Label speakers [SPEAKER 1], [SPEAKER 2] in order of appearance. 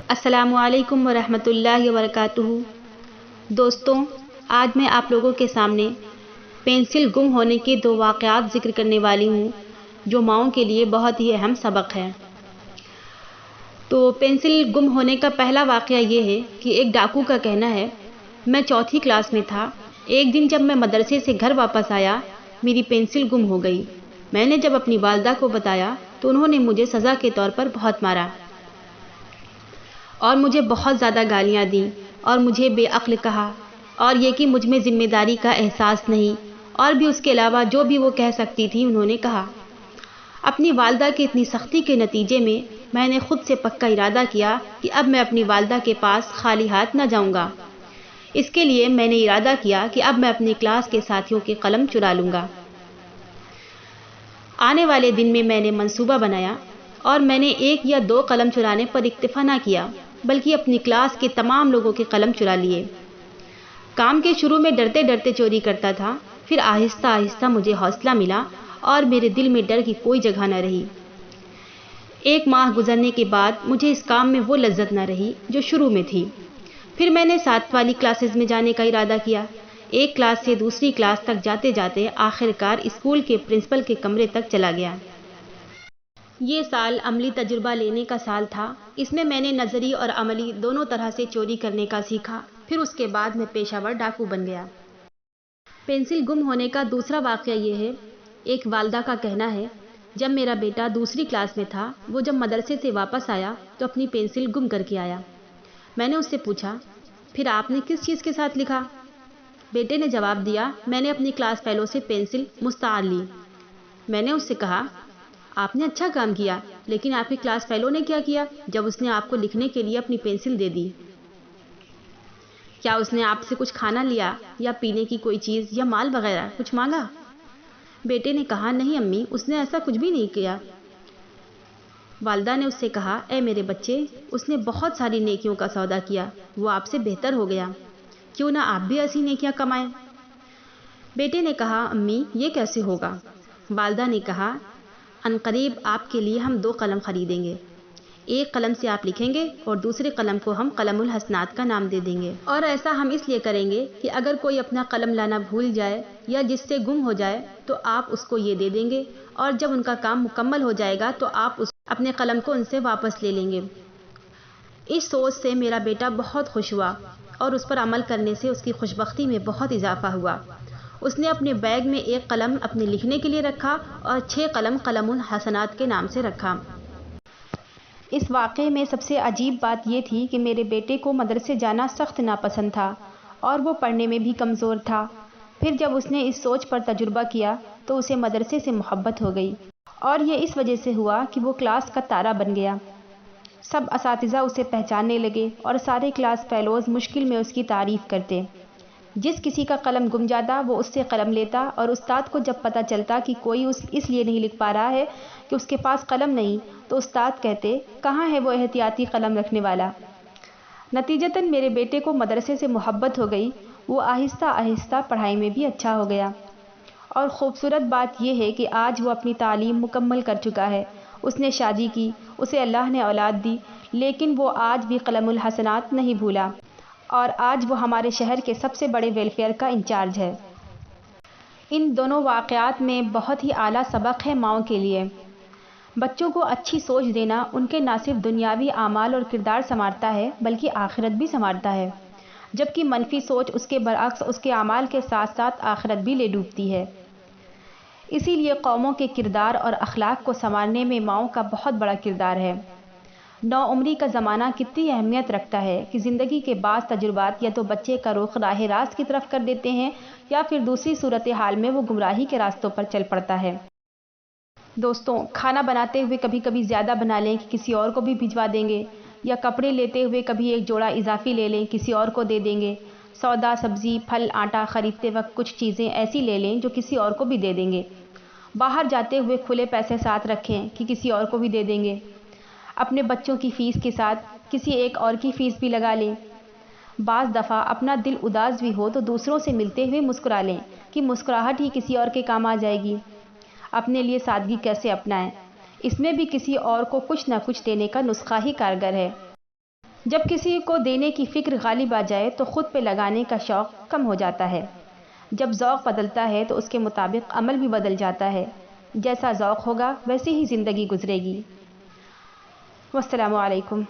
[SPEAKER 1] السلام علیکم ورحمۃ اللہ وبرکاتہ۔ دوستوں، آج میں آپ لوگوں کے سامنے پینسل گم ہونے کے 2 واقعات ذکر کرنے والی ہوں جو ماؤں کے لیے بہت ہی اہم سبق ہے۔ تو پینسل گم ہونے کا پہلا واقعہ یہ ہے کہ ایک ڈاکو کا کہنا ہے، میں 4تھی کلاس میں تھا۔ ایک دن جب میں مدرسے سے گھر واپس آیا، میری پینسل گم ہو گئی۔ میں نے جب اپنی والدہ کو بتایا تو انہوں نے مجھے سزا کے طور پر بہت مارا اور مجھے بہت زیادہ گالیاں دیں اور مجھے بے عقل کہا، اور یہ کہ مجھ میں ذمہ داری کا احساس نہیں، اور بھی اس کے علاوہ جو بھی وہ کہہ سکتی تھی انہوں نے کہا۔ اپنی والدہ کی اتنی سختی کے نتیجے میں نے خود سے پکا ارادہ کیا کہ اب میں اپنی والدہ کے پاس خالی ہاتھ نہ جاؤں گا۔ اس کے لیے میں نے ارادہ کیا کہ اب میں اپنی کلاس کے ساتھیوں کے قلم چرا لوں گا۔ آنے والے دن میں نے منصوبہ بنایا اور میں نے 1 یا 2 قلم چرانے پر اکتفا نہ کیا، بلکہ اپنی کلاس کے تمام لوگوں کے قلم چرا لیے۔ کام کے شروع میں ڈرتے ڈرتے چوری کرتا تھا، پھر آہستہ آہستہ مجھے حوصلہ ملا اور میرے دل میں ڈر کی کوئی جگہ نہ رہی۔ 1 ماہ گزرنے کے بعد مجھے اس کام میں وہ لذت نہ رہی جو شروع میں تھی۔ پھر میں نے 7 والی کلاسز میں جانے کا ارادہ کیا۔ ایک کلاس سے دوسری کلاس تک جاتے جاتے آخر کار اسکول کے پرنسپل کے کمرے تک چلا گیا۔ یہ سال عملی تجربہ لینے کا سال تھا۔ اس میں نے نظری اور عملی دونوں طرح سے چوری کرنے کا سیکھا۔ پھر اس کے بعد میں پیشہ ور ڈاکو بن گیا۔ پینسل گم ہونے کا دوسرا واقعہ یہ ہے، ایک والدہ کا کہنا ہے، جب میرا بیٹا دوسری کلاس میں تھا، وہ جب مدرسے سے واپس آیا تو اپنی پینسل گم کر کے آیا۔ میں نے اس سے پوچھا، پھر آپ نے کس چیز کے ساتھ لکھا؟ بیٹے نے جواب دیا، میں نے اپنی کلاس فیلو سے پینسل مستعار لی۔ میں نے اس سے کہا، آپ نے اچھا کام کیا، لیکن آپ کی کلاس فیلو نے کیا کیا جب اس نے آپ کو لکھنے کے لیے اپنی پینسل دے دی؟ کیا اس نے آپ سے کچھ کھانا لیا یا پینے کی کوئی چیز یا مال وغیرہ کچھ مانگا؟ بیٹے نے کہا، نہیں امی، اس نے ایسا کچھ بھی نہیں کیا۔ والدہ نے اس سے کہا، اے میرے بچے، اس نے بہت ساری نیکیوں کا سودا کیا، وہ آپ سے بہتر ہو گیا، کیوں نہ آپ بھی ایسی نیکیاں کمائیں؟ بیٹے نے کہا، امی یہ کیسے ہوگا؟ والدہ نے کہا، عنقریب آپ کے لیے ہم 2 قلم خریدیں گے، ایک قلم سے آپ لکھیں گے اور دوسرے قلم کو ہم قلم الحسنات کا نام دے دیں گے، اور ایسا ہم اس لیے کریں گے کہ اگر کوئی اپنا قلم لانا بھول جائے یا جس سے گم ہو جائے تو آپ اس کو یہ دے دیں گے، اور جب ان کا کام مکمل ہو جائے گا تو آپ اپنے قلم کو ان سے واپس لے لیں گے۔ اس سوچ سے میرا بیٹا بہت خوش ہوا اور اس پر عمل کرنے سے اس کی خوشبختی میں بہت اضافہ ہوا۔ اس نے اپنے بیگ میں 1 قلم اپنے لکھنے کے لیے رکھا اور 6 قلم قلم الحسنات کے نام سے رکھا۔ اس واقعے میں سب سے عجیب بات یہ تھی کہ میرے بیٹے کو مدرسے جانا سخت ناپسند تھا اور وہ پڑھنے میں بھی کمزور تھا۔ پھر جب اس نے اس سوچ پر تجربہ کیا تو اسے مدرسے سے محبت ہو گئی، اور یہ اس وجہ سے ہوا کہ وہ کلاس کا تارا بن گیا۔ سب اساتذہ اسے پہچاننے لگے اور سارے کلاس فیلوز مشکل میں اس کی تعریف کرتے۔ جس کسی کا قلم گم جاتا وہ اس سے قلم لیتا، اور استاد کو جب پتہ چلتا کہ کوئی اس لیے نہیں لکھ پا رہا ہے کہ اس کے پاس قلم نہیں، تو استاد کہتے، کہاں ہے وہ احتیاطی قلم رکھنے والا؟ نتیجتاً میرے بیٹے کو مدرسے سے محبت ہو گئی، وہ آہستہ آہستہ پڑھائی میں بھی اچھا ہو گیا، اور خوبصورت بات یہ ہے کہ آج وہ اپنی تعلیم مکمل کر چکا ہے۔ اس نے شادی کی، اسے اللہ نے اولاد دی، لیکن وہ آج بھی قلم الحسنات نہیں بھولا، اور آج وہ ہمارے شہر کے سب سے بڑے ویلفیئر کا انچارج ہے۔ ان دونوں واقعات میں بہت ہی اعلیٰ سبق ہے ماؤں کے لیے۔ بچوں کو اچھی سوچ دینا ان کے نہ صرف دنیاوی اعمال اور کردار سنوارتا ہے بلکہ آخرت بھی سنوارتا ہے، جبکہ منفی سوچ اس کے برعکس اس کے اعمال کے ساتھ ساتھ آخرت بھی لے ڈوبتی ہے۔ اسی لیے قوموں کے کردار اور اخلاق کو سنوارنے میں ماؤں کا بہت بڑا کردار ہے۔ نوعمری کا زمانہ کتنی اہمیت رکھتا ہے کہ زندگی کے بعض تجربات یا تو بچے کا رخ راہ راست کی طرف کر دیتے ہیں، یا پھر دوسری صورتحال میں وہ گمراہی کے راستوں پر چل پڑتا ہے۔ دوستوں، کھانا بناتے ہوئے کبھی کبھی زیادہ بنا لیں کہ کسی اور کو بھی بھجوا دیں گے، یا کپڑے لیتے ہوئے کبھی ایک جوڑا اضافی لے لیں کسی اور کو دے دیں گے، سودا سبزی پھل آٹا خریدتے وقت کچھ چیزیں ایسی لے لیں جو کسی اور کو بھی دے دیں گے، باہر جاتے ہوئے کھلے پیسے ساتھ رکھیں کہ کسی اور کو بھی دے دیں گے، اپنے بچوں کی فیس کے ساتھ کسی ایک اور کی فیس بھی لگا لیں، بعض دفعہ اپنا دل اداس بھی ہو تو دوسروں سے ملتے ہوئے مسکرا لیں کہ مسکراہٹ ہی کسی اور کے کام آ جائے گی؟ اپنے لیے سادگی کیسے اپنائیں؟ اس میں بھی کسی اور کو کچھ نہ کچھ دینے کا نسخہ ہی کارگر ہے۔ جب کسی کو دینے کی فکر غالب آ جائے تو خود پہ لگانے کا شوق کم ہو جاتا ہے۔ جب ذوق بدلتا ہے تو اس کے مطابق عمل بھی بدل جاتا ہے۔ جیسا ذوق ہوگا ویسی ہی زندگی گزرے گی۔ والسلام علیکم۔